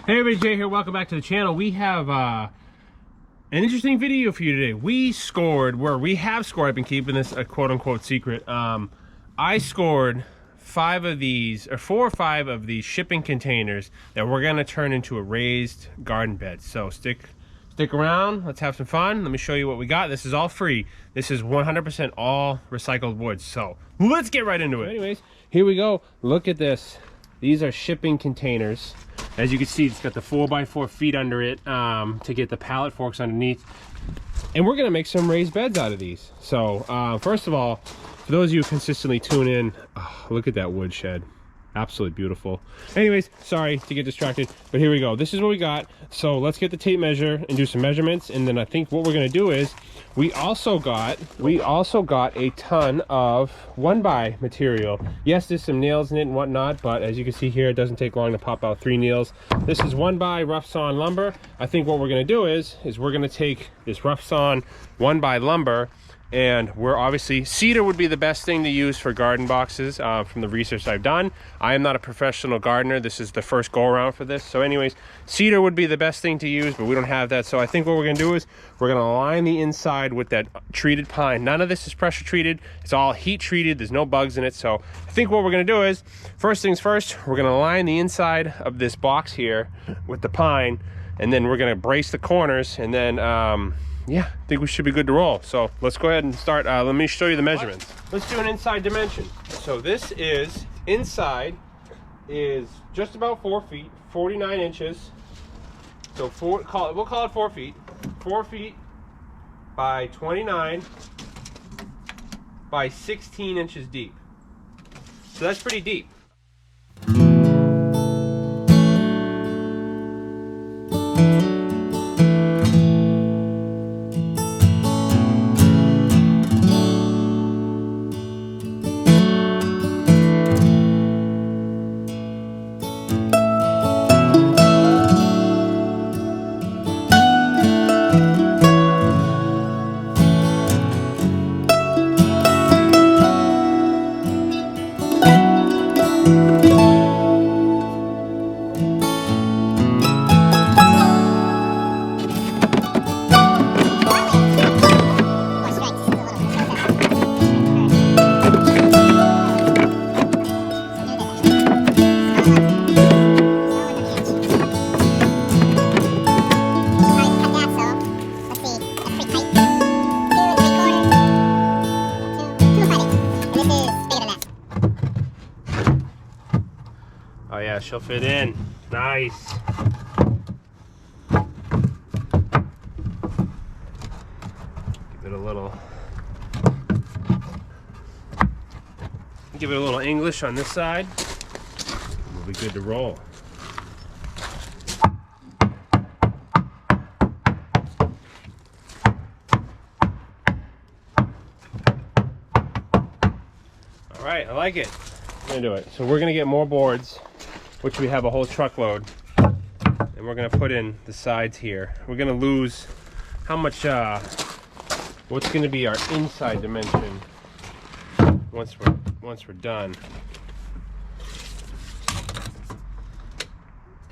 Hey everybody, Jay here. Welcome back to the channel. We have an interesting video for you today. We have scored, I've been keeping this a quote-unquote secret. I scored 4 or 5 of these shipping containers that we're going to turn into a raised garden bed. So stick around, let's have some fun. Let me show you what we got. This is all free. This is 100% all recycled wood. So let's get right into it. Anyways, here we go. Look at this. These are shipping containers. As you can see, it's got the 4x4 feet under it to get the pallet forks underneath. And we're gonna make some raised beds out of these. So first of all, for those of you who consistently tune in, look at that wood shed. Absolutely beautiful. Anyways, sorry to get distracted, but here we go. This is what we got. So let's get the tape measure and do some measurements. And then I think what we're gonna do is we also got a ton of 1x material. Yes, there's some nails in it and whatnot, but as you can see here, it doesn't take long to pop out 3 nails. This is 1x rough sawn lumber. I think what we're gonna do is we're gonna take this rough sawn 1x lumber, and we're obviously, cedar would be the best thing to use for garden boxes from the research I've done. I am not a professional gardener. This is the first go around for this. So anyways, cedar would be the best thing to use, but we don't have that. So I think what we're gonna do is we're gonna line the inside with that treated pine. None of this is pressure treated. It's all heat treated. There's no bugs in it. So I think what we're gonna do is, first things first, we're gonna line the inside of this box here with the pine, and then we're gonna brace the corners, and then yeah, I think we should be good to roll. So let's go ahead and start. Let me show you the measurements. Let's do an inside dimension. So this is, inside is just about 4 feet, 49 inches. So we'll call it 4 feet. 4 feet by 29 by 16 inches deep. So that's pretty deep. Oh yeah, she'll fit in. Nice. Give it a little English on this side. We'll be good to roll. All right, I like it. I'm gonna do it. So we're gonna get more boards, which we have a whole truckload, and we're gonna put in the sides here. We're gonna lose how much, what's gonna be our inside dimension once we're done.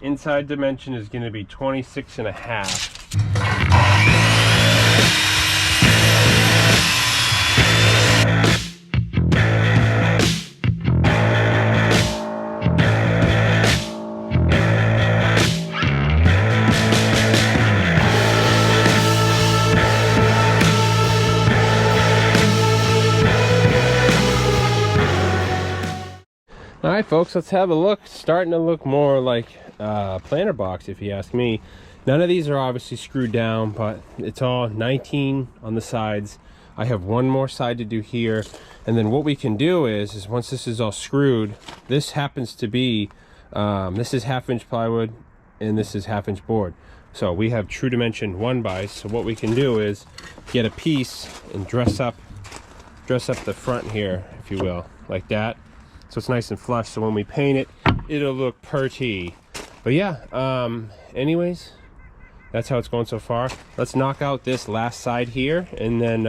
Inside dimension is gonna be 26.5. Alright folks, let's have a look. Starting to look more like a planter box if you ask me. None of these are obviously screwed down, but it's all 19 on the sides. I have one more side to do here, and then what we can do is once this is all screwed, this happens to be, this is 1/2-inch plywood and this is 1/2-inch board. So we have true dimension 1x, so what we can do is get a piece and dress up the front here, if you will, like that. So it's nice and flush, so when we paint it, it'll look pretty. But yeah, anyways, that's how it's going so far. Let's knock out this last side here, and then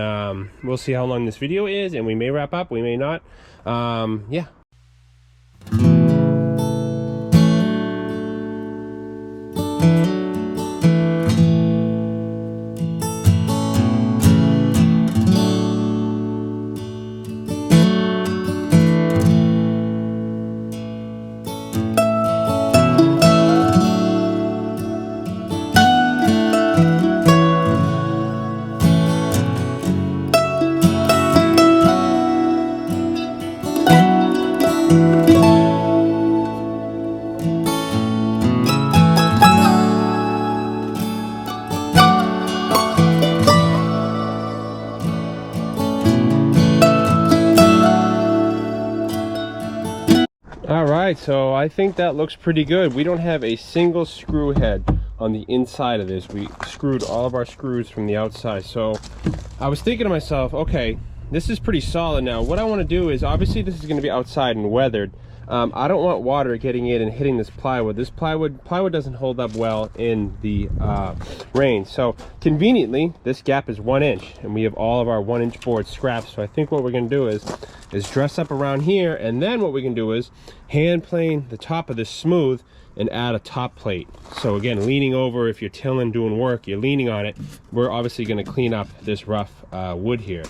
we'll see how long this video is, and we may wrap up, we may not. Yeah. All right, so I think that looks pretty good. We don't have a single screw head on the inside of this. We screwed all of our screws from the outside. So I was thinking to myself, okay, this is pretty solid now. What I want to do is, obviously this is going to be outside and weathered. I don't want water getting in and hitting this plywood. This plywood doesn't hold up well in the rain. So conveniently, this gap is 1 inch, and we have all of our 1 inch board scraps. So I think what we're going to do is dress up around here, and then what we can do is hand plane the top of this smooth and add a top plate. So again, leaning over, if you're tilling, doing work, you're leaning on it. We're obviously going to clean up this rough wood here.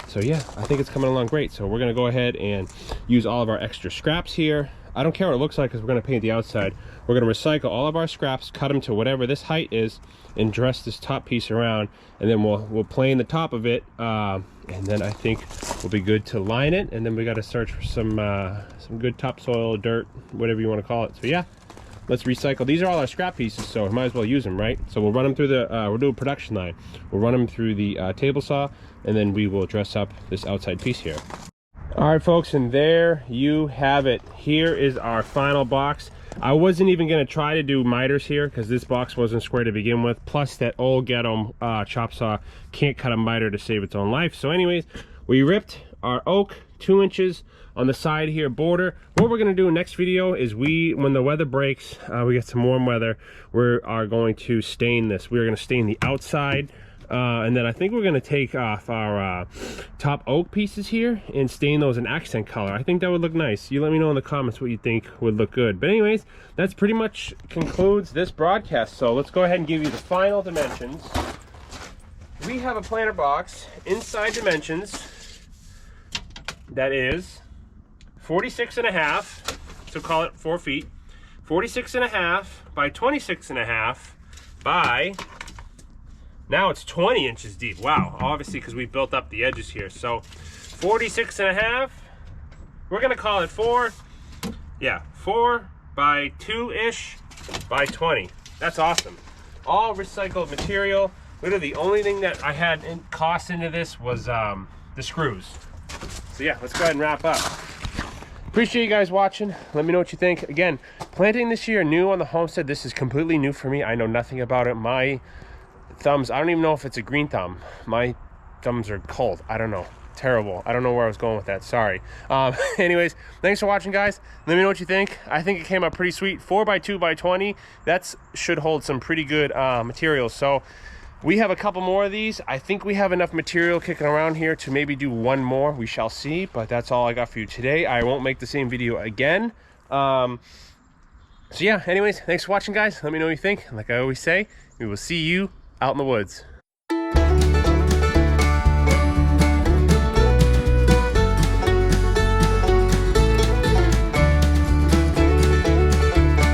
So yeah, I think it's coming along great. So we're gonna go ahead and use all of our extra scraps here. I don't care what it looks like because we're gonna paint the outside. We're gonna recycle all of our scraps, cut them to whatever this height is, and dress this top piece around, and then we'll plane the top of it, and then I think we'll be good to line it. And then we got to search for some good topsoil, dirt, whatever you want to call it. So yeah, let's recycle. These are all our scrap pieces, so we might as well use them, right? So we'll run them through the we'll do a production line. We'll run them through the table saw, and then we will dress up this outside piece here. All right, folks, and there you have it. Here is our final box. I wasn't even going to try to do miters here because this box wasn't square to begin with. Plus, that old ghetto chop saw can't cut a miter to save its own life. So anyways, we ripped our oak 2 inches on the side here border. What we're going to do in next video is when the weather breaks, we get some warm weather, we are going to stain this. We're going to stain the outside, and then I think we're going to take off our top oak pieces here and stain those in accent color. I think that would look nice. You let me know in the comments what you think would look good. But anyways, that's pretty much concludes this broadcast. So let's go ahead and give you the final dimensions. We have a planter box inside dimensions that is 46.5, so call it 4 feet, 46.5 by 26.5 by, now it's 20 inches deep. Wow, obviously because we built up the edges here. So 46.5, we're gonna call it 4 by 2-ish by 20. That's awesome. All recycled material. Literally the only thing that I had in cost into this was the screws. So yeah, let's go ahead and wrap up. Appreciate you guys watching. Let me know what you think. Again, planting this year new on the homestead. This is completely new for me. I know nothing about it. My thumbs, I don't even know if it's a green thumb. My thumbs are cold. I don't know. Terrible. I don't know where I was going with that. Sorry. Anyways, thanks for watching, guys. Let me know what you think. I think it came out pretty sweet. 4 by 2 by 20. That should hold some pretty good materials. So we have a couple more of these. I think we have enough material kicking around here to maybe do one more. We shall see, but that's all I got for you today. I won't make the same video again. So yeah, anyways, thanks for watching, guys. Let me know what you think. Like I always say, we will see you out in the woods.